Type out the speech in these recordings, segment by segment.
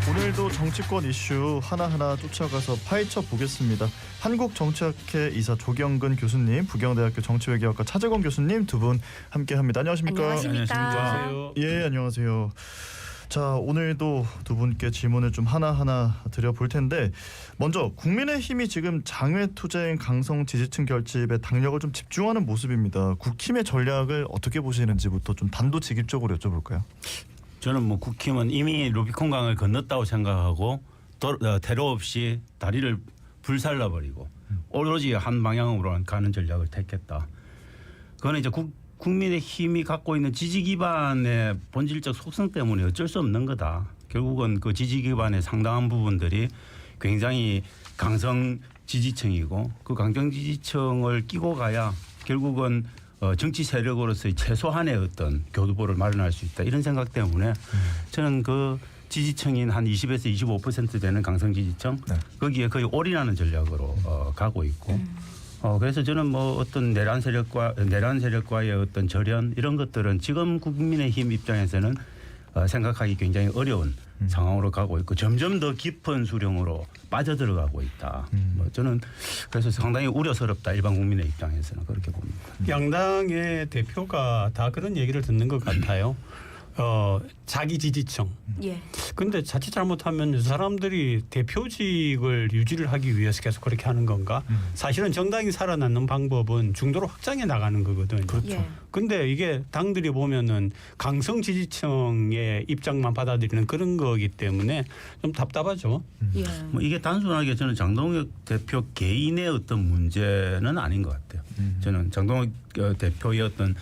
오늘도 정치권 이슈 하나하나 쫓아가서 파헤쳐 보겠습니다. 한국정치학회 이사 조경근 교수님, 부경대학교 정치외교학과 차재권 교수님 두 분 함께합니다. 안녕하십니까? 안녕하십니까? 예, 안녕하세요. 자, 오늘도 두 분께 질문을 좀 하나하나 드려볼 텐데, 먼저 국민의힘이 지금 장외투쟁 강성 지지층 결집에 당력을 좀 집중하는 모습입니다. 국힘의 전략을 어떻게 보시는지부터 좀 단도직입적으로 여쭤볼까요? 저는 뭐 국힘은 이미 루비콘강을 건넜다고 생각하고 테러 없이 다리를 불살라버리고 오로지 한 방향으로 가는 전략을 택했다. 그거는 이제 국민의힘이 갖고 있는 지지 기반의 본질적 속성 때문에 어쩔 수 없는 거다. 결국은 그 지지 기반의 상당한 부분들이 굉장히 강성 지지층이고 그 강성 지지층을 끼고 가야 결국은 정치 세력으로서의 최소한의 어떤 교두보를 마련할 수 있다. 이런 생각 때문에 저는 그 지지층인 한 20에서 25% 되는 강성 지지층 거기에 거의 올인하는 전략으로 가고 있고 그래서 저는 뭐 어떤 내란 세력과의 어떤 절연 이런 것들은 지금 국민의힘 입장에서는 생각하기 굉장히 어려운 상황으로 가고 있고 점점 더 깊은 수렁으로 빠져들어가고 있다. 뭐 저는 그래서 상당히 우려스럽다. 일반 국민의 입장에서는 그렇게 봅니다. 양당의 대표가 다 그런 얘기를 듣는 것 같아요. 자기 지지층. 예. 근데 자칫 잘못하면 사람들이 대표직을 유지를 하기 위해서 계속 그렇게 하는 건가? 사실은 정당이 살아남는 방법은 중도로 확장해 나가는 거거든요. 그렇죠. 예. 근데 이게 당들이 보면은 강성 지지층의 입장만 받아들이는 그런 거기 때문에 좀 답답하죠. 예. 뭐 이게 단순하게 저는 장동혁 대표 개인의 어떤 문제는 아닌 것 같아요. 저는 장동혁 대표의 어떤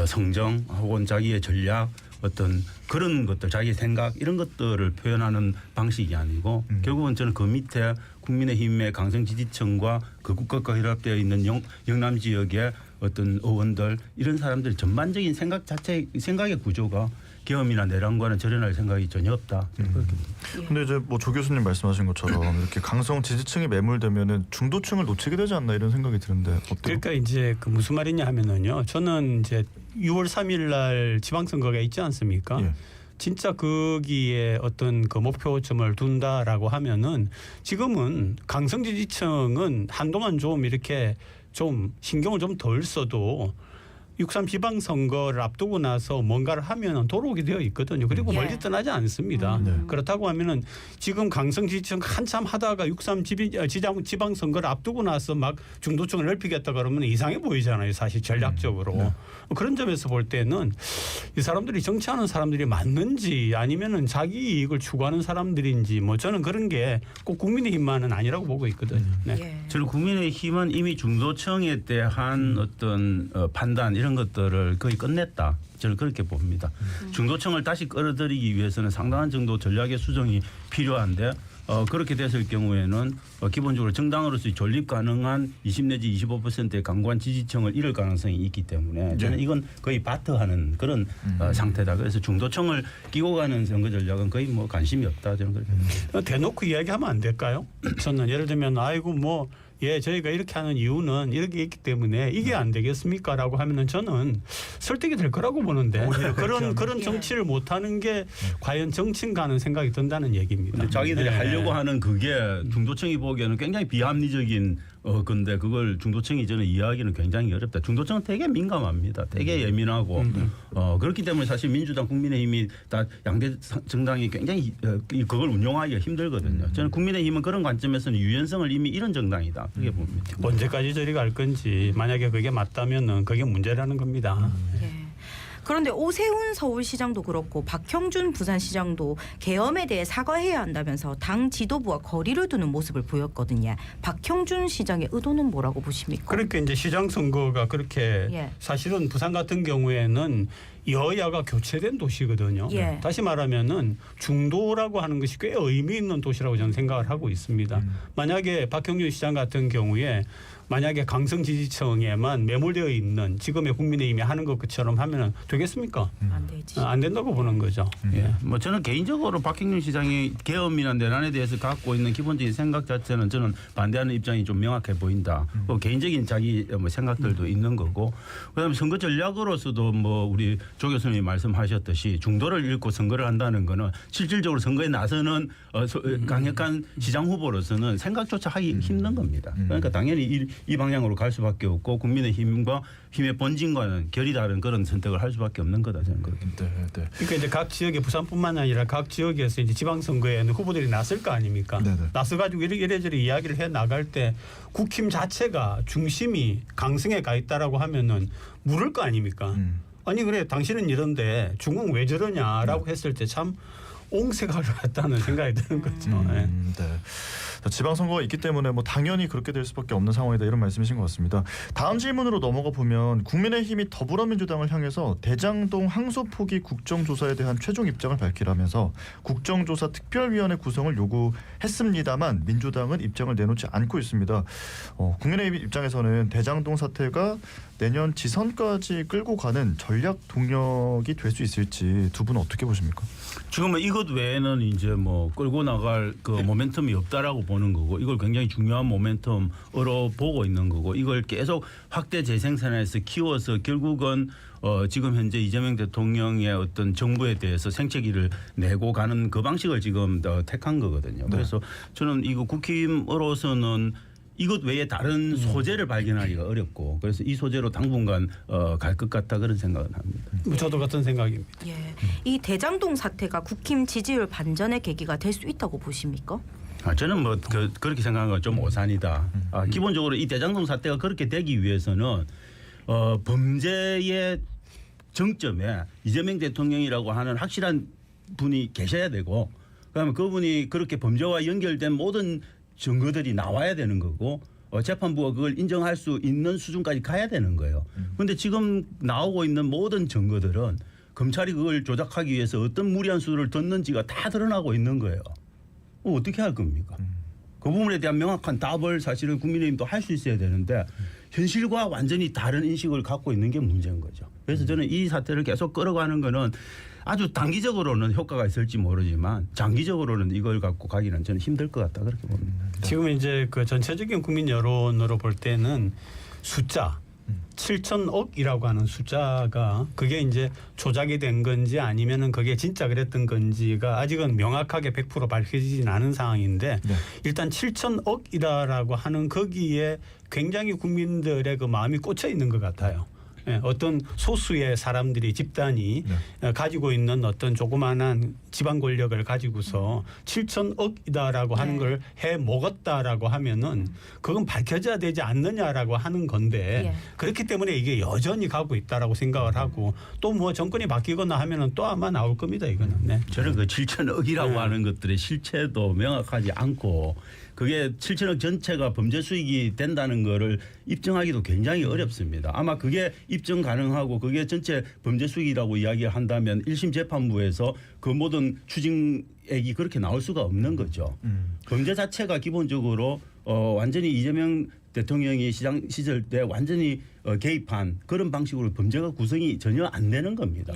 성정 혹은 자기의 전략 어떤 그런 것들 자기 생각 이런 것들을 표현하는 방식이 아니고 결국은 저는 그 밑에 국민의힘의 강성 지지층과 그 국가과 결합되어 있는 영남 지역의 어떤 의원들 이런 사람들 전반적인 생각의 구조가 계엄이나 내란과는 절연할 생각이 전혀 없다. 근데 이제 뭐 조 교수님 말씀하신 것처럼 이렇게 강성 지지층이 매몰되면은 중도층을 놓치게 되지 않나 이런 생각이 드는데 어때요? 그러니까 이제 그 무슨 말이냐 하면은요. 저는 이제 6월 3일 날 지방선거가 있지 않습니까? 예. 진짜 거기에 어떤 그 목표점을 둔다라고 하면은 지금은 강성 지지층은 한동안 좀 이렇게 좀 신경을 좀 덜 써도 6.3 지방선거를 앞두고 나서 뭔가를 하면 돌아오게 되어 있거든요. 그리고 예. 멀리 떠나지 않습니다. 그렇다고 하면은 지금 강성 지지층 한참 하다가 6.3 지방선거를 앞두고 나서 막 중도층을 넓히겠다 그러면 이상해 보이잖아요. 사실 전략적으로. 그런 점에서 볼 때는 이 사람들이 정치하는 사람들이 맞는지 아니면은 자기 이익을 추구하는 사람들인지 뭐 저는 그런 게 꼭 국민의힘만은 아니라고 보고 있거든요. 네. 예. 저는 국민의힘은 이미 중도층에 대한 어떤 판단 이런 것들을 거의 끝냈다. 저는 그렇게 봅니다. 중도층을 다시 끌어들이기 위해서는 상당한 정도 전략의 수정이 필요한데 그렇게 됐을 경우에는 기본적으로 정당으로서의 존립 가능한 20 내지 25%의 강관 지지층을 잃을 가능성이 있기 때문에 저는 이건 거의 바트하는 그런 상태다. 그래서 중도층을 끼고 가는 선거 전략은 거의 뭐 관심이 없다. 저는 그렇게 봅니다. 대놓고 이야기하면 안 될까요? 저는 예를 들면 아이고 뭐 예, 저희가 이렇게 하는 이유는 이렇게 있기 때문에 이게 안 되겠습니까? 라고 하면은 저는 설득이 될 거라고 보는데 그런 정치를 못 하는 게 과연 정치인가 하는 생각이 든다는 얘기입니다. 근데 자기들이 네. 하려고 하는 그게 중도층이 보기에는 굉장히 비합리적인 건데 그걸 중도층이 저는 이해하기는 굉장히 어렵다. 중도층은 되게 민감합니다. 되게 예민하고 그렇기 때문에 사실 민주당 국민의힘이 다 양대 정당이 굉장히 그걸 운용하기가 힘들거든요. 저는 국민의힘은 그런 관점에서는 유연성을 이미 잃은 정당이다. 그렇게 봅니다. 언제까지 저리 갈 건지 만약에 그게 맞다면은 그게 문제라는 겁니다. 예. 그런데 오세훈 서울시장도 그렇고 박형준 부산시장도 계엄에 대해 사과해야 한다면서 당 지도부와 거리를 두는 모습을 보였거든요. 박형준 시장의 의도는 뭐라고 보십니까? 그러니까 이제 시장 선거가 그렇게 예. 사실은 부산 같은 경우에는 여야가 교체된 도시거든요. 예. 다시 말하면은 중도라고 하는 것이 꽤 의미 있는 도시라고 저는 생각을 하고 있습니다. 만약에 박형준 시장 같은 경우에 만약에 강성 지지층에만 매몰되어 있는 지금의 국민의힘이 하는 것처럼 하면 되겠습니까? 안 되지. 안 된다고 보는 거죠. 예. 뭐 저는 개인적으로 박형준 시장이 계엄이나 내란에 대해서 갖고 있는 기본적인 생각 자체는 저는 반대하는 입장이 좀 명확해 보인다. 개인적인 자기 뭐 생각들도 있는 거고, 그다음에 선거 전략으로서도 뭐 우리 조 교수님이 말씀하셨듯이 중도를 잃고 선거를 한다는 거는 실질적으로 선거에 나서는 강력한 시장 후보로서는 생각조차 하기 힘든 겁니다. 그러니까 당연히 이 방향으로 갈 수밖에 없고 국민의힘과 힘의 본진과는 결이 다른 그런 선택을 할 수밖에 없는 거다 저는 그렇게. 네, 네. 그러니까 이제 각 지역에 부산뿐만 아니라 각 지역에서 이제 지방선거에는 후보들이 나설 거 아닙니까? 네네. 나서가지고 이래저래 이야기를 해 나갈 때 국힘 자체가 중심이 강성에 가 있다라고 하면은 물을 거 아닙니까? 아니 그래 당신은 이런데 중국 왜 저러냐라고 했을 때 참 옹색할 것 같다는 생각이 드는 거죠. 네. 네. 지방선거가 있기 때문에 뭐 당연히 그렇게 될 수밖에 없는 상황이다 이런 말씀이신 것 같습니다. 다음 질문으로 넘어가 보면 국민의힘이 더불어민주당을 향해서 대장동 항소 포기 국정조사에 대한 최종 입장을 밝히라면서 국정조사 특별위원회 구성을 요구했습니다만 민주당은 입장을 내놓지 않고 있습니다. 국민의힘 입장에서는 대장동 사태가 내년 지선까지 끌고 가는 전략 동력이 될 수 있을지 두 분은 어떻게 보십니까? 지금은 이것 외에는 이제 뭐 끌고 나갈 그 모멘텀이 없다라고 보는 거고 이걸 굉장히 중요한 모멘텀으로 보고 있는 거고 이걸 계속 확대 재생산해서 키워서 결국은 지금 현재 이재명 대통령의 어떤 정부에 대해서 생채기를 내고 가는 그 방식을 지금 택한 거거든요. 그래서 저는 이거 국힘으로서는 이것 외에 다른 소재를 발견하기가 어렵고 그래서 이 소재로 당분간 갈 것 같다 그런 생각은 합니다. 저도 같은 생각입니다. 예. 이 대장동 사태가 국힘 지지율 반전의 계기가 될 수 있다고 보십니까? 저는 뭐 그렇게 생각하는 건 좀 오산이다. 기본적으로 이 대장동 사태가 그렇게 되기 위해서는 범죄의 정점에 이재명 대통령이라고 하는 확실한 분이 계셔야 되고 그다음에 그분이 그렇게 범죄와 연결된 모든 증거들이 나와야 되는 거고 재판부가 그걸 인정할 수 있는 수준까지 가야 되는 거예요. 그런데 지금 나오고 있는 모든 증거들은 검찰이 그걸 조작하기 위해서 어떤 무리한 수를 뒀는지가 다 드러나고 있는 거예요. 어떻게 할 겁니까? 그 부분에 대한 명확한 답을 사실은 국민의힘도 할 수 있어야 되는데 현실과 완전히 다른 인식을 갖고 있는 게 문제인 거죠. 그래서 저는 이 사태를 계속 끌어가는 거는 아주 단기적으로는 효과가 있을지 모르지만 장기적으로는 이걸 갖고 가기는 저는 힘들 것 같다 그렇게 봅니다. 지금 이제 그 전체적인 국민 여론으로 볼 때는 숫자 7천억이라고 하는 숫자가 그게 이제 조작이 된 건지 아니면은 그게 진짜 그랬던 건지가 아직은 명확하게 100% 밝혀지진 않은 상황인데 일단 7천억이라고 하는 거기에 굉장히 국민들의 그 마음이 꽂혀 있는 것 같아요. 예, 어떤 소수의 사람들이 집단이 가지고 있는 어떤 조그마한 지방 권력을 가지고서 7천억이다라고 하는 걸 해 먹었다라고 하면은 그건 밝혀져야 되지 않느냐라고 하는 건데 그렇기 때문에 이게 여전히 가고 있다라고 생각을 하고 또 뭐 정권이 바뀌거나 하면은 또 아마 나올 겁니다 이거는. 네. 저는 그 7천억이라고 하는 것들의 실체도 명확하지 않고 그게 7천억 전체가 범죄 수익이 된다는 거를 입증하기도 굉장히 어렵습니다. 아마 그게 입증 가능하고 그게 전체 범죄 수익이라고 이야기를 한다면 1심 재판부에서 그 모든 추징액이 그렇게 나올 수가 없는 거죠. 범죄 자체가 기본적으로 완전히 이재명 대통령이 시장 시절 때 완전히 개입한 그런 방식으로 범죄가 구성이 전혀 안 되는 겁니다.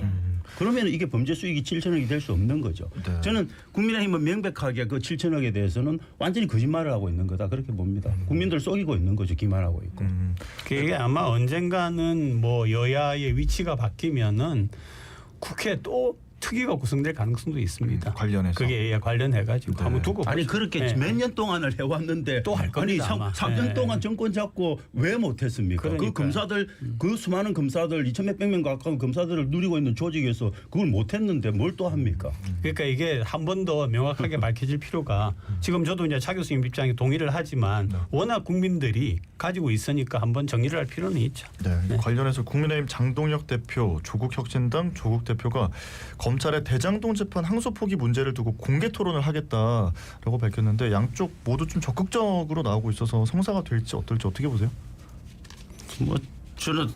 그러면 이게 범죄 수익이 7천억이 될 수 없는 거죠. 네. 저는 국민의힘은 명백하게 그 7천억에 대해서는 완전히 거짓말을 하고 있는 거다 그렇게 봅니다. 국민들 속이고 있는 거죠. 기만하고 있고. 그게 아마 언젠가는 뭐 여야의 위치가 바뀌면은 국회 또 특위가 구성될 가능성도 있습니다. 관련해서. 그게 관련해가지고 네. 한번 두고 아니 보죠. 그렇게 네. 몇 년 동안을 해왔는데 또할 겁니다, 아니 아마. 3년 네. 동안 정권 잡고 왜 못했습니까? 그 그러니까요. 검사들 그 수많은 검사들 2,몇백 명 가까운 검사들을 누리고 있는 조직에서 그걸 못했는데 뭘 또 합니까? 그러니까 이게 한 번 더 명확하게 밝혀질 필요가 지금 저도 이제 차 교수님 입장에 동의를 하지만 워낙 국민들이 가지고 있으니까 한번 정리를 할 필요는 있죠. 네, 관련해서 국민의힘 장동혁 대표, 조국혁신당 조국 대표가 검찰의 대장동 재판 항소 포기 문제를 두고 공개 토론을 하겠다라고 밝혔는데 양쪽 모두 좀 적극적으로 나오고 있어서 성사가 될지 어떨지 어떻게 보세요? 뭐 저는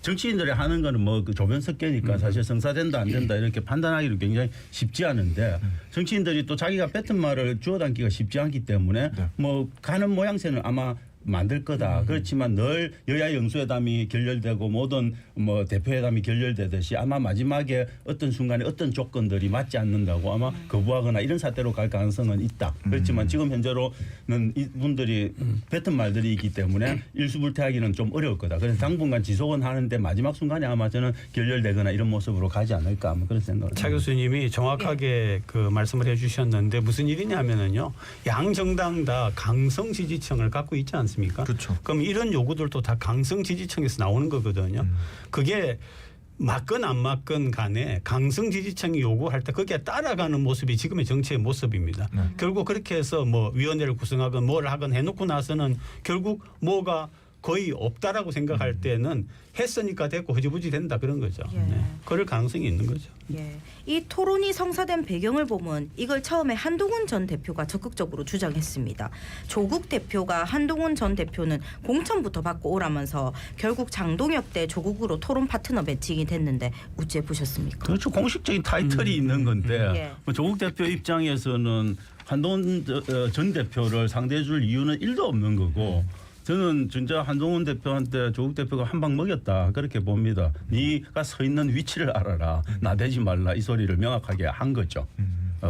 정치인들이 하는 거는 뭐 그 조변석계니까 사실 성사된다 안 된다 이렇게 판단하기는 굉장히 쉽지 않은데 정치인들이 또 자기가 뱉은 말을 주워 담기가 쉽지 않기 때문에 뭐 가는 모양새는 아마 만들 거다. 그렇지만 늘 여야 영수회담이 결렬되고 모든 뭐 대표회담이 결렬되듯이 아마 마지막에 어떤 순간에 어떤 조건들이 맞지 않는다고 아마 거부하거나 이런 사태로 갈 가능성은 있다. 그렇지만 지금 현재로는 이분들이 뱉은 말들이 있기 때문에 일수불태하기는 좀 어려울 거다. 그래서 당분간 지속은 하는데 마지막 순간에 아마 저는 결렬되거나 이런 모습으로 가지 않을까 아마 그런 생각을 차 합니다. 교수님이 정확하게 그 말씀을 해주셨는데 무슨 일이냐면은요, 양 정당 다 강성 지지층을 갖고 있지 않습니까? 그렇죠. 그럼 이런 요구들도 다 강성 지지층에서 나오는 거거든요. 그게 맞건 안 맞건 간에 강성 지지층이 요구할 때 거기에 따라가는 모습이 지금의 정치의 모습입니다. 결국 그렇게 해서 뭐 위원회를 구성하건 뭘 하건 해놓고 나서는 결국 뭐가 거의 없다라고 생각할 때는 했으니까 됐고 흐지부지 된다 그런 거죠. 예. 네. 그럴 가능성이 있는 거죠. 예. 이 토론이 성사된 배경을 보면 이걸 처음에 한동훈 전 대표가 적극적으로 주장했습니다. 조국 대표가 한동훈 전 대표는 공천부터 받고 오라면서 결국 장동혁 대 조국으로 토론 파트너 매칭이 됐는데 어째 보셨습니까? 그렇죠. 공식적인 타이틀이 있는 건데 예. 뭐 조국 대표 입장에서는 한동훈 전 대표를 상대해 줄 이유는 1도 없는 거고 저는 진짜 한동훈 대표한테 조국 대표가 한 방 먹였다 그렇게 봅니다. 네가 서 있는 위치를 알아라. 나대지 말라 이 소리를 명확하게 한 거죠.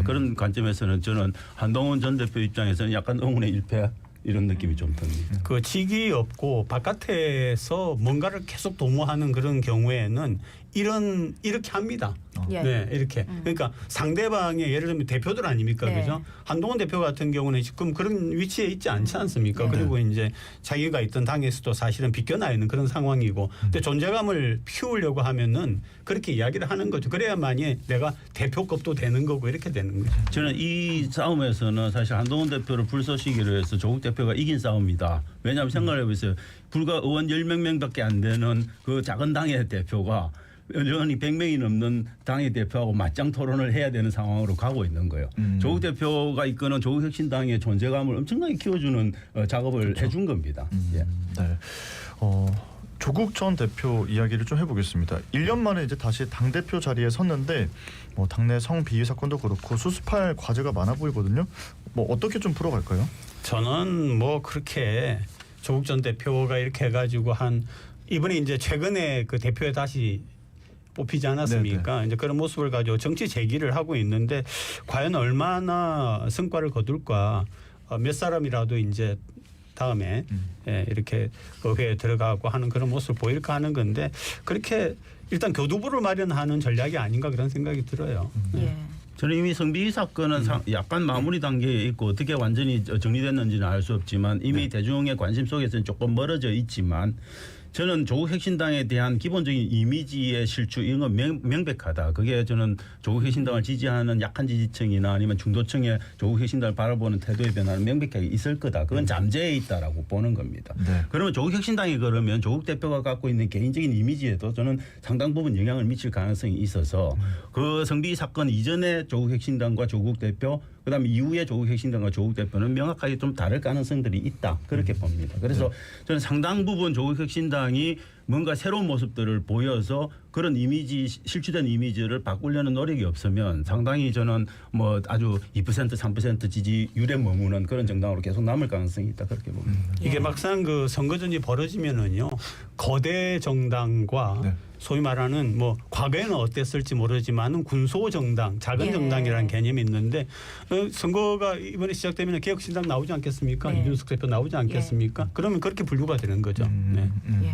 그런 관점에서는 저는 한동훈 전 대표 입장에서는 약간 응운의 일패 이런 느낌이 좀 듭니다. 그 직이 없고 바깥에서 뭔가를 계속 도모하는 그런 경우에는 이렇게 합니다. 예. 네, 이렇게. 그러니까 상대방의 예를 들면 대표들 아닙니까, 네. 그죠? 한동훈 대표 같은 경우는 지금 그런 위치에 있지 않지 않습니까? 그리고 이제 자기가 있던 당에서도 사실은 비껴나 있는 그런 상황이고, 근데 존재감을 피우려고 하면은 그렇게 이야기를 하는 거죠. 그래야만이 내가 대표급도 되는 거고 이렇게 되는 거죠. 저는 이 싸움에서는 사실 한동훈 대표를 불쏘시기로 해서 조국 대표가 이긴 싸움이다. 왜냐하면 생각을 해보세요. 불과 의원 10몇 명밖에 안 되는 그 작은 당의 대표가 의원이 100명이 넘는 당의 대표하고 맞짱 토론을 해야 되는 상황으로 가고 있는 거예요. 조국 대표가 이끄는 조국혁신당의 존재감을 엄청나게 키워주는 작업을 해준 겁니다. 예. 네. 조국 전 대표 이야기를 좀 해보겠습니다. 1년 만에 이제 다시 당 대표 자리에 섰는데 뭐 당내 성비위 사건도 그렇고 수습할 과제가 많아 보이거든요. 뭐 어떻게 좀 풀어갈까요? 저는 뭐 그렇게 조국 전 대표가 이렇게 해가지고 이번에 이제 최근에 그 대표에 다시 뽑히지 않았습니까? 네네. 이제 그런 모습을 가지고 정치 재기를 하고 있는데 과연 얼마나 성과를 거둘까? 몇 사람이라도 이제 다음에 이렇게 의회에 들어가고 하는 그런 모습을 보일까 하는 건데 그렇게 일단 교두보를 마련하는 전략이 아닌가 그런 생각이 들어요. 예. 저는 이미 성비위 사건은 약간 마무리 단계에 있고 어떻게 완전히 정리됐는지는 알 수 없지만 이미 대중의 관심 속에서는 조금 멀어져 있지만 저는 조국 혁신당에 대한 기본적인 이미지의 실추 이런 건 명백하다. 그게 저는 조국 혁신당을 지지하는 약한 지지층이나 아니면 중도층의 조국 혁신당을 바라보는 태도의 변화는 명백하게 있을 거다. 그건 잠재해 있다라고 보는 겁니다. 네. 그러면 조국 혁신당이 그러면 조국 대표가 갖고 있는 개인적인 이미지에도 저는 상당 부분 영향을 미칠 가능성이 있어서 그 성비위 사건 이전에 조국 혁신당과 조국 대표 그다음에 이후에 조국 혁신당과 조국 대표는 명확하게 좀 다를 가능성들이 있다. 그렇게 봅니다. 그래서 저는 상당 부분 조국 혁신당이 뭔가 새로운 모습들을 보여서 그런 이미지 실추된 이미지를 바꾸려는 노력이 없으면 상당히 저는 뭐 아주 2% 3% 지지율에 머무는 그런 정당으로 계속 남을 가능성이 있다 그렇게 봅니다. 이게 막상 그 선거전이 벌어지면은요 거대 정당과 네. 소위 말하는 뭐 과거에는 어땠을지 모르지만은 군소 정당, 작은 예. 정당이라는 개념이 있는데 선거가 이번에 시작되면 개혁신당 나오지 않겠습니까? 네. 이준석 대표 나오지 않겠습니까? 그러면 그렇게 분류가 되는 거죠. 네. 예.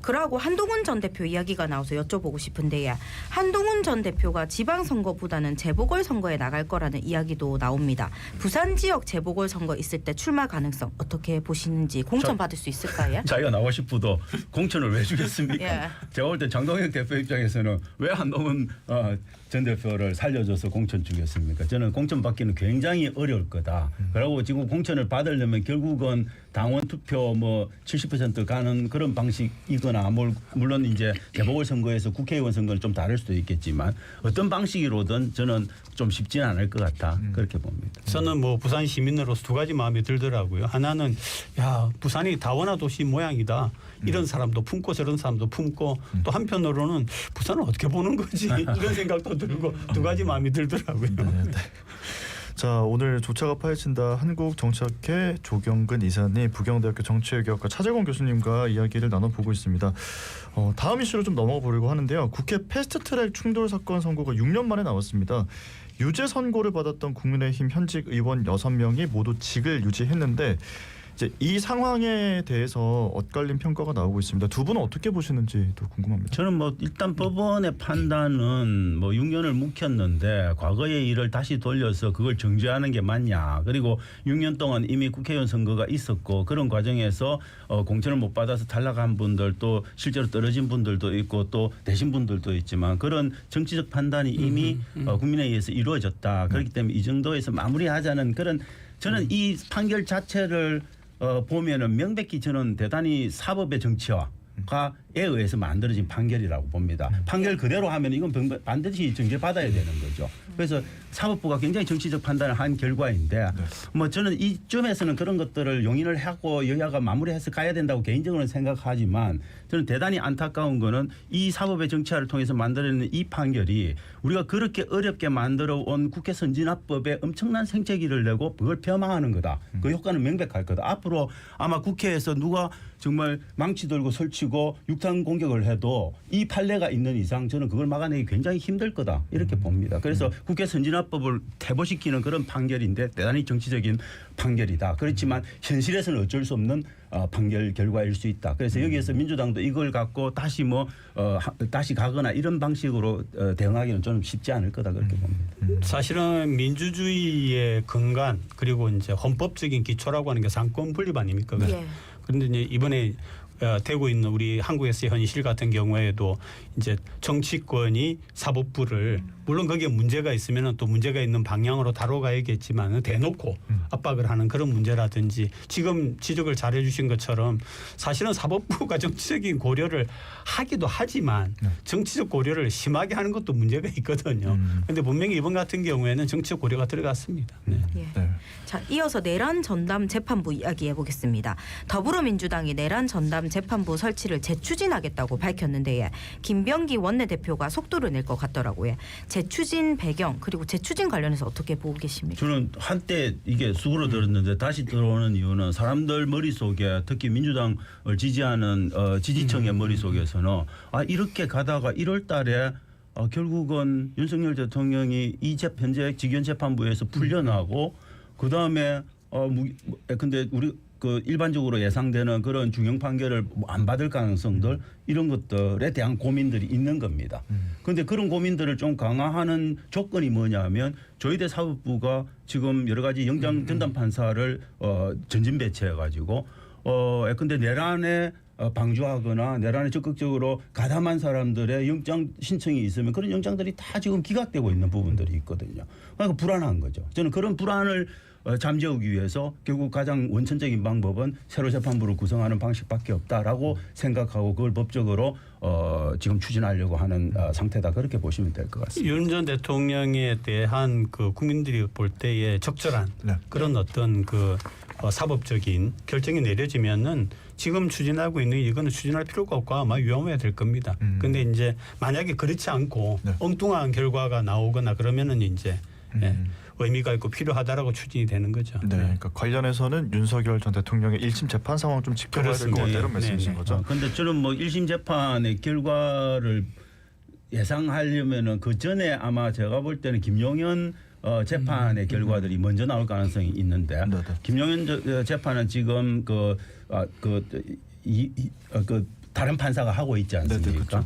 그러고 한동훈 전 대표 이야기가 나와서 여쭤보고 싶은데요. 한동훈 전 대표가 지방선거보다는 재보궐선거에 나갈 거라는 이야기도 나옵니다. 부산 지역 재보궐선거 있을 때 출마 가능성 어떻게 보시는지 공천 받을 수 있을까요? 자기가 나오고 싶어도 공천을 왜 주겠습니까? 예. 제가 볼 때 장동혁 대표 입장에서는 왜 한동훈 전 대표를 살려줘서 공천 주겠습니까? 저는 공천 받기는 굉장히 어려울 거다. 그리고 지금 공천을 받으려면 결국은 당원 투표 뭐 70% 가는 그런 방식이거나 물론 이제 재보궐선거에서 국회의원 선거는 좀 다를 수도 있겠지만 어떤 방식으로든 저는 좀 쉽지는 않을 것 같다. 그렇게 봅니다. 저는 뭐 부산 시민으로서 두 가지 마음이 들더라고요. 하나는 야 부산이 다원화 도시 모양이다. 이런 사람도 품고 저런 사람도 품고 또 한편으로는 부산을 어떻게 보는 거지 이런 생각도 들고 두 가지 마음이 들더라고요. 자, 오늘 조차가 파헤친다 한국정치학회 조경근 이사님, 부경대학교 정치외교학과 차재권 교수님과 이야기를 나눠보고 있습니다. 다음 이슈로 좀 넘어가 보려고 하는데요. 국회 패스트트랙 충돌 사건 선고가 6년 만에 나왔습니다. 유죄 선고를 받았던 국민의힘 현직 의원 6명이 모두 직을 유지했는데 이제 이 상황에 대해서 엇갈린 평가가 나오고 있습니다. 두 분은 어떻게 보시는지도 궁금합니다. 저는 뭐 일단 법원의 판단은 뭐 6년을 묵혔는데 과거의 일을 다시 돌려서 그걸 정죄하는 게 맞냐. 그리고 6년 동안 이미 국회의원 선거가 있었고 그런 과정에서 공천을 못 받아서 탈락한 분들 또 실제로 떨어진 분들도 있고 또 되신 분들도 있지만 그런 정치적 판단이 이미 국민의힘에서 이루어졌다. 그렇기 때문에 이 정도에서 마무리하자는 그런 저는 이 판결 자체를 보면은 명백히 저는 대단히 사법의 정치화에 의해서 만들어진 판결이라고 봅니다. 판결 그대로 하면 이건 반드시 정죄받아야 되는 거죠. 그래서 사법부가 굉장히 정치적 판단을 한 결과인데 뭐 저는 이점에서는 그런 것들을 용인을 하고 여야가 마무리해서 가야 된다고 개인적으로는 생각하지만 저는 대단히 안타까운 거는 이 사법의 정치화를 통해서 만들어낸 이 판결이 우리가 그렇게 어렵게 만들어 온 국회 선진화법에 엄청난 생채기를 내고 그걸 폄하하는 거다. 그 효과는 명백할 거다. 앞으로 아마 국회에서 누가 정말 망치 들고 설치고 육탄 공격을 해도 이 판례가 있는 이상 저는 그걸 막아내기 굉장히 힘들 거다. 이렇게 봅니다. 그래서 국회 선진화법을 퇴보시키는 그런 판결인데 대단히 정치적인 판결이다. 그렇지만 현실에서는 어쩔 수 없는 판결 결과일 수 있다. 그래서 여기에서 민주당도 이걸 갖고 다시 다시 가거나 이런 방식으로 대응하기는 좀 쉽지 않을 거다 그렇게 봅니다. 사실은 민주주의의 근간 그리고 이제 헌법적인 기초라고 하는 게 상권 분립 아닙니까? 예. 그런데 이제 이번에 되고 있는 우리 한국에서의 현실 같은 경우에도 이제 정치권이 사법부를 물론 거기에 문제가 있으면 또 문제가 있는 방향으로 다뤄가야겠지만 대놓고 압박을 하는 그런 문제라든지 지금 지적을 잘해 주신 것처럼 사실은 사법부가 정치적인 고려를 하기도 하지만 정치적 고려를 심하게 하는 것도 문제가 있거든요. 그런데 분명히 이번 같은 경우에는 정치적 고려가 들어갔습니다. 네. 예. 자, 이어서 내란 전담 재판부 이야기해 보겠습니다. 더불어민주당이 내란 전담 재판부 설치를 재추진하겠다고 밝혔는데 김병기 원내대표가 속도를 낼 것 같더라고요. 재추진 배경 그리고 재추진 관련해서 어떻게 보고 계십니까? 저는 한때 이게 수그러들었는데 다시 들어오는 이유는 사람들 머릿속에 특히 민주당을 지지하는 지지층의 머릿속에서는 이렇게 가다가 1월 달에 결국은 윤석열 대통령이 현재 직위원재판부에서 풀려나고 그다음에 근데 우리 그 일반적으로 예상되는 그런 중형 판결을 안 받을 가능성들 이런 것들에 대한 고민들이 있는 겁니다. 그런데 그런 고민들을 좀 강화하는 조건이 뭐냐면 조희대 사법부가 지금 여러 가지 영장 전담 판사를 전진 배치해 가지고 근데 내란에 방조하거나 내란에 적극적으로 가담한 사람들의 영장 신청이 있으면 그런 영장들이 다 지금 기각되고 있는 부분들이 있거든요. 그러니까 불안한 거죠. 저는 그런 불안을 잠재우기 위해서 결국 가장 원천적인 방법은 새로 재판부를 구성하는 방식밖에 없다라고 생각하고 그걸 법적으로 지금 추진하려고 하는 상태다 그렇게 보시면 될 것 같습니다. 윤 전 대통령에 대한 그 국민들이 볼 때의 적절한 그런 어떤 그 사법적인 결정이 내려지면은 지금 추진하고 있는 이거는 추진할 필요가 없고 아마 위험해야 될 겁니다. 근데 이제 만약에 그렇지 않고 엉뚱한 결과가 나오거나 그러면은 이제 의미가 있고 필요하다라고 추진이 되는 거죠. 네, 그러니까 관련해서는 윤석열 전 대통령의 1심 재판 상황 좀 지켜봐야 될 것 같다 이런 말씀이신 거죠. 그런데 저는 뭐 1심 재판의 결과를 예상하려면은 그 전에 아마 제가 볼 때는 김용현 재판의 결과들이 먼저 나올 가능성이 있는데 김용현 재판은 지금 다른 판사가 하고 있지 않습니까?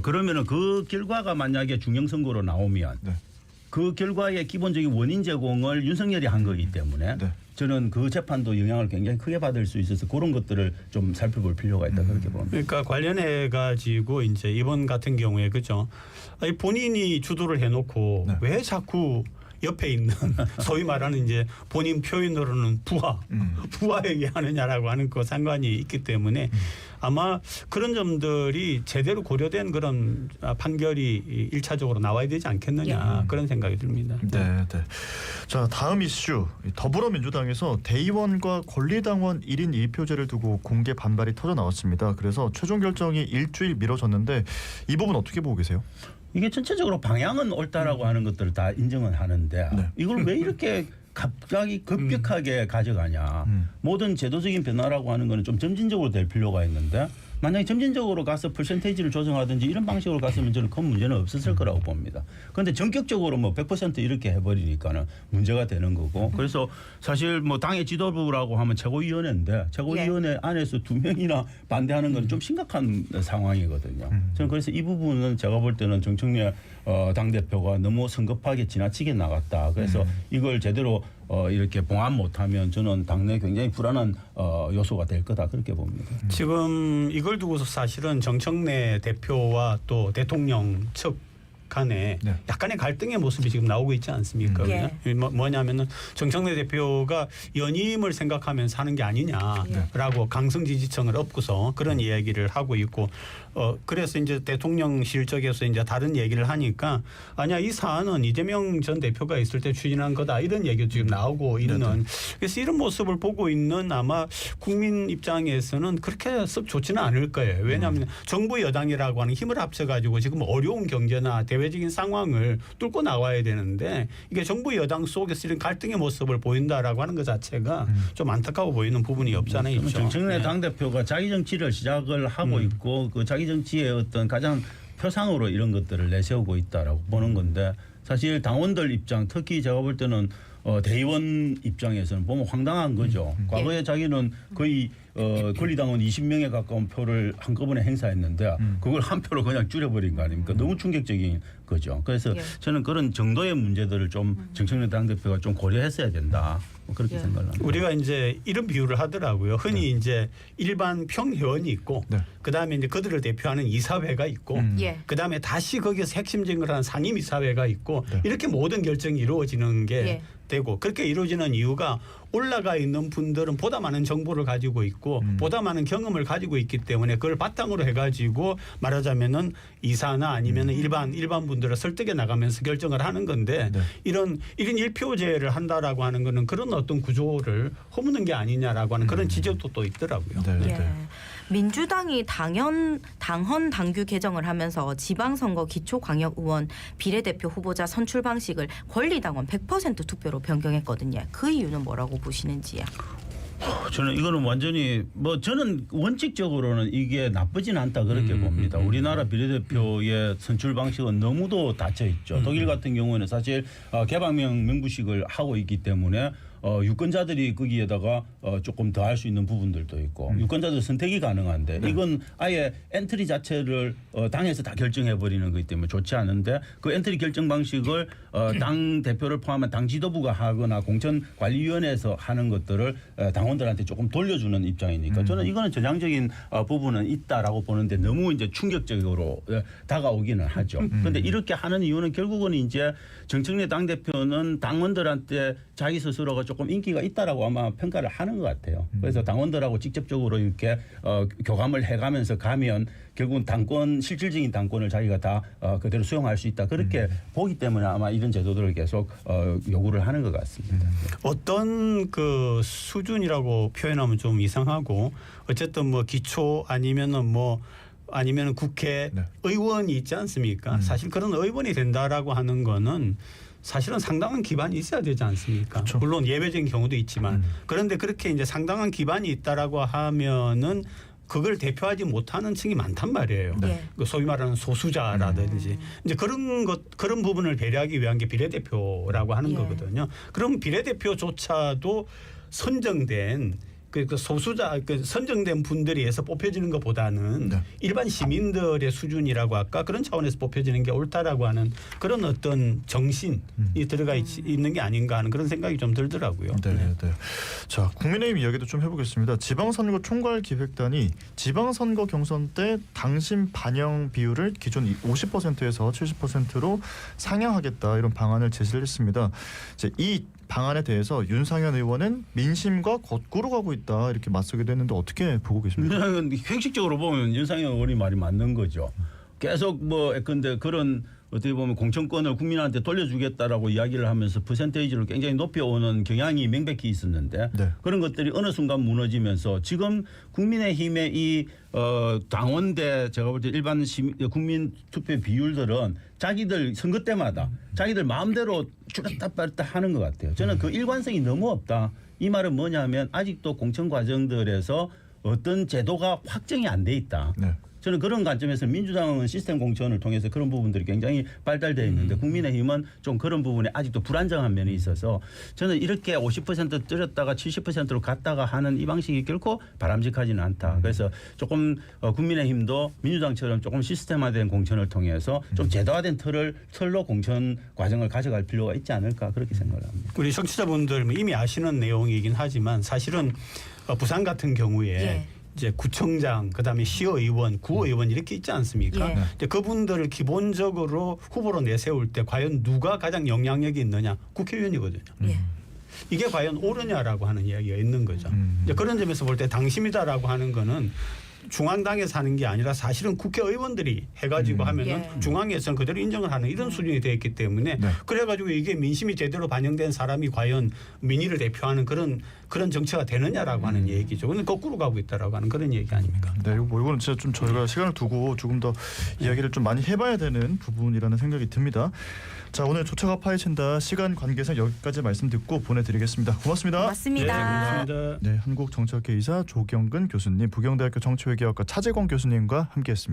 그러면은 그 결과가 만약에 중형 선고로 나오면 그 결과의 기본적인 원인 제공을 윤석열이 한 거기 때문에 저는 그 재판도 영향을 굉장히 크게 받을 수 있어서 그런 것들을 좀 살펴볼 필요가 있다 그렇게 봅니다. 그러니까 관련해 가지고 이제 이번 같은 경우에 그죠? 본인이 주도를 해놓고 왜 자꾸 옆에 있는 소위 말하는 이제 본인 표현으로는 부하에게 하느냐라고 하는 그 상관이 있기 때문에 아마 그런 점들이 제대로 고려된 그런 판결이 1차적으로 나와야 되지 않겠느냐 그런 생각이 듭니다. 네. 자, 다음 이슈. 더불어민주당에서 대의원과 권리당원 1인 1표제를 두고 공개 반발이 터져 나왔습니다. 그래서 최종 결정이 일주일 미뤄졌는데 이 부분 어떻게 보고 계세요? 이게 전체적으로 방향은 옳다라고 하는 것들을 다 인정은 하는데 네. 이걸 왜 이렇게 갑자기 급격하게 가져가냐. 모든 제도적인 변화라고 하는 거는 좀 점진적으로 될 필요가 있는데 만약에 점진적으로 가서 퍼센테이지를 조정하든지 이런 방식으로 갔으면 저는 큰 문제는 없었을 거라고 봅니다. 그런데 전격적으로 뭐 100% 이렇게 해버리니까는 문제가 되는 거고 그래서 사실 뭐 당의 지도부라고 하면 최고위원회인데 최고위원회 안에서 2명이나 반대하는 건 좀 심각한 상황이거든요. 저는 그래서 이 부분은 제가 볼 때는 정청래 당대표가 너무 성급하게 지나치게 나갔다. 그래서 이걸 제대로 이렇게 봉합 못하면 저는 당내 굉장히 불안한 요소가 될 거다 그렇게 봅니다. 지금 이걸 두고서 사실은 정청래 대표와 또 대통령 측 간에 네. 약간의 갈등의 모습이 지금 나오고 있지 않습니까? 예. 뭐냐면은 정청래 대표가 연임을 생각하면서 하는 게 아니냐라고 강성 지지층을 엎고서 그런 이야기를 하고 있고 그래서 이제 대통령실 쪽에서 이제 다른 얘기를 하니까 아니야 이 사안은 이재명 전 대표가 있을 때 추진한 거다 이런 얘기도 지금 나오고 있는 그래서 이런 모습을 보고 있는 아마 국민 입장에서는 그렇게 썩 좋지는 않을 거예요. 왜냐하면 정부 여당이라고 하는 힘을 합쳐가지고 지금 어려운 경제나 대외적인 상황을 뚫고 나와야 되는데 이게 정부 여당 속에서 이런 갈등의 모습을 보인다라고 하는 것 자체가 좀 안타까워 보이는 부분이 없지 않아 있죠. 정청래 당대표가 자기 정치를 시작을 하고 있고 그 자기 정치의 어떤 가장 표상으로 이런 것들을 내세우고 있다라고 보는 건데 사실 당원들 입장 특히 제가 볼 때는 대의원 입장에서는 보면 황당한 거죠. 과거에 자기는 거의 권리당원 20명에 가까운 표를 한꺼번에 행사했는데 그걸 한 표로 그냥 줄여버린 거 아닙니까? 너무 충격적인 거죠. 그래서 예. 저는 그런 정도의 문제들을 좀 정청래 당대표가 좀 고려했어야 된다. 뭐 그렇게 예. 생각을 합니다. 우리가 이제 이런 비유를 하더라고요. 흔히 이제 일반 평의원이 있고 네. 그다음에 이제 그들을 대표하는 이사회가 있고 예. 그다음에 다시 거기서 핵심적인 걸 하는 상임이사회가 있고 네. 이렇게 모든 결정이 이루어지는 게 예. 되고 그렇게 이루어지는 이유가 올라가 있는 분들은 보다 많은 정보를 가지고 있고 보다 많은 경험을 가지고 있기 때문에 그걸 바탕으로 해가지고 말하자면은 이사나 아니면은 일반 분들을 설득해 나가면서 결정을 하는 건데 네. 이런 1인 1표제를 한다라고 하는 거는 그런 어떤 구조를 허무는 게 아니냐라고 하는 그런 지적도 또 있더라고요. 네, 예. 네. 민주당이 당헌 당규 개정을 하면서 지방선거 기초광역의원 비례대표 후보자 선출 방식을 권리당원 100% 투표로 변경했거든요. 그 이유는 뭐라고 보시는지요? 저는 이거는 완전히 뭐 저는 원칙적으로는 이게 나쁘진 않다 그렇게 봅니다. 우리나라 비례대표의 선출 방식은 너무도 닫혀 있죠. 독일 같은 경우에는 사실 개방형 명부식을 하고 있기 때문에 유권자들이 거기에다가 조금 더 할 수 있는 부분들도 있고 유권자들 선택이 가능한데 이건 아예 엔트리 자체를 당에서 다 결정해 버리는 거기 때문에 좋지 않은데 그 엔트리 결정 방식을 당 대표를 포함한 당 지도부가 하거나 공천관리위원회에서 하는 것들을 당원들한테 조금 돌려주는 입장이니까 저는 이거는 전향적인 부분은 있다라고 보는데 너무 이제 충격적으로 다가오기는 하죠. 그런데 이렇게 하는 이유는 결국은 이제 정청래 당대표는 당원들한테 자기 스스로가 조금 인기가 있다라고 아마 평가를 하는 것 같아요. 그래서 당원들하고 직접적으로 이렇게 교감을 해가면서 가면 결국은 당권 실질적인 당권을 자기가 다 그대로 수용할 수 있다 그렇게 보기 때문에 아마 이런 제도들을 계속 요구를 하는 것 같습니다. 어떤 그 수준이라고 표현하면 좀 이상하고 어쨌든 뭐 기초 아니면은 국회 네. 의원이 있지 않습니까? 사실 그런 의원이 된다라고 하는 거는 사실은 상당한 기반이 있어야 되지 않습니까? 그렇죠. 물론 예외적인 경우도 있지만 그런데 그렇게 이제 상당한 기반이 있다라고 하면은 그걸 대표하지 못하는 층이 많단 말이에요. 네. 그 소위 말하는 소수자라든지 이제 그런 부분을 배려하기 위한 게 비례대표라고 하는 예. 거거든요. 그럼 비례대표조차도 선정된 그 소수자 선정된 분들이 해서 뽑혀지는 것보다는 네. 일반 시민들의 수준이라고 할까 그런 차원에서 뽑혀지는 게 옳다라고 하는 그런 어떤 정신이 들어가 있는 게 아닌가 하는 그런 생각이 좀 들더라고요. 네, 네. 자, 국민의힘 이야기도 좀 해보겠습니다. 지방선거 총괄기획단이 지방선거 경선 때 당심 반영 비율을 기존 50%에서 70%로 상향하겠다 이런 방안을 제시를 했습니다. 이제 이 방안에 대해서 윤상현 의원은 민심과 거꾸로 가고 있다 이렇게 맞서기도 했는데 어떻게 보고 계십니까? 형식적으로 보면 윤상현 의원이 말이 맞는 거죠. 계속 근데 그런 어떻게 보면 공천권을 국민한테 돌려주겠다라고 이야기를 하면서 퍼센테이지를 굉장히 높여오는 경향이 명백히 있었는데 네. 그런 것들이 어느 순간 무너지면서 지금 국민의힘의 이 당원대 제가 볼 때 일반 국민 투표 비율들은 자기들 선거 때마다 자기들 마음대로 줄였다 뺐다 하는 것 같아요. 저는 그 일관성이 너무 없다. 이 말은 뭐냐면 아직도 공천 과정들에서 어떤 제도가 확정이 안 돼 있다. 네. 저는 그런 관점에서 민주당은 시스템 공천을 통해서 그런 부분들이 굉장히 발달되어 있는데 국민의힘은 좀 그런 부분에 아직도 불안정한 면이 있어서 저는 이렇게 50% 줄였다가 70%로 갔다가 하는 이 방식이 결코 바람직하지는 않다. 그래서 조금 국민의힘도 민주당처럼 조금 시스템화된 공천을 통해서 좀 제도화된 틀로 공천 과정을 가져갈 필요가 있지 않을까 그렇게 생각을 합니다. 우리 청취자분들 이미 아시는 내용이긴 하지만 사실은 부산 같은 경우에 예. 이제 구청장, 그다음에 시의원, 구의원 이렇게 있지 않습니까? 예. 이제 그분들을 기본적으로 후보로 내세울 때 과연 누가 가장 영향력이 있느냐? 국회의원이거든요. 예. 이게 과연 옳으냐라고 하는 이야기가 있는 거죠. 이제 그런 점에서 볼 때 당심이다라고 하는 거는 중앙당에서 하는 게 아니라 사실은 국회의원들이 해가지고 하면은 예. 중앙에서는 그대로 인정을 하는 이런 수준이 되어 있기 때문에 네. 그래가지고 이게 민심이 제대로 반영된 사람이 과연 민의를 대표하는 그런 정치가 되느냐라고 하는 얘기죠. 근데 거꾸로 가고 있다라고 하는 그런 얘기 아닙니까? 네, 뭐 이거는 진짜 좀 저희가 시간을 두고 조금 더 이야기를 좀 많이 해봐야 되는 부분이라는 생각이 듭니다. 자, 오늘 조차가 파헤친다 시간 관계상 여기까지 말씀 듣고 보내드리겠습니다. 고맙습니다. 고맙습니다. 고맙습니다. 네, 한국정치학회 이사 조경근 교수님, 부경대학교 정치외교학과 차재권 교수님과 함께했습니다.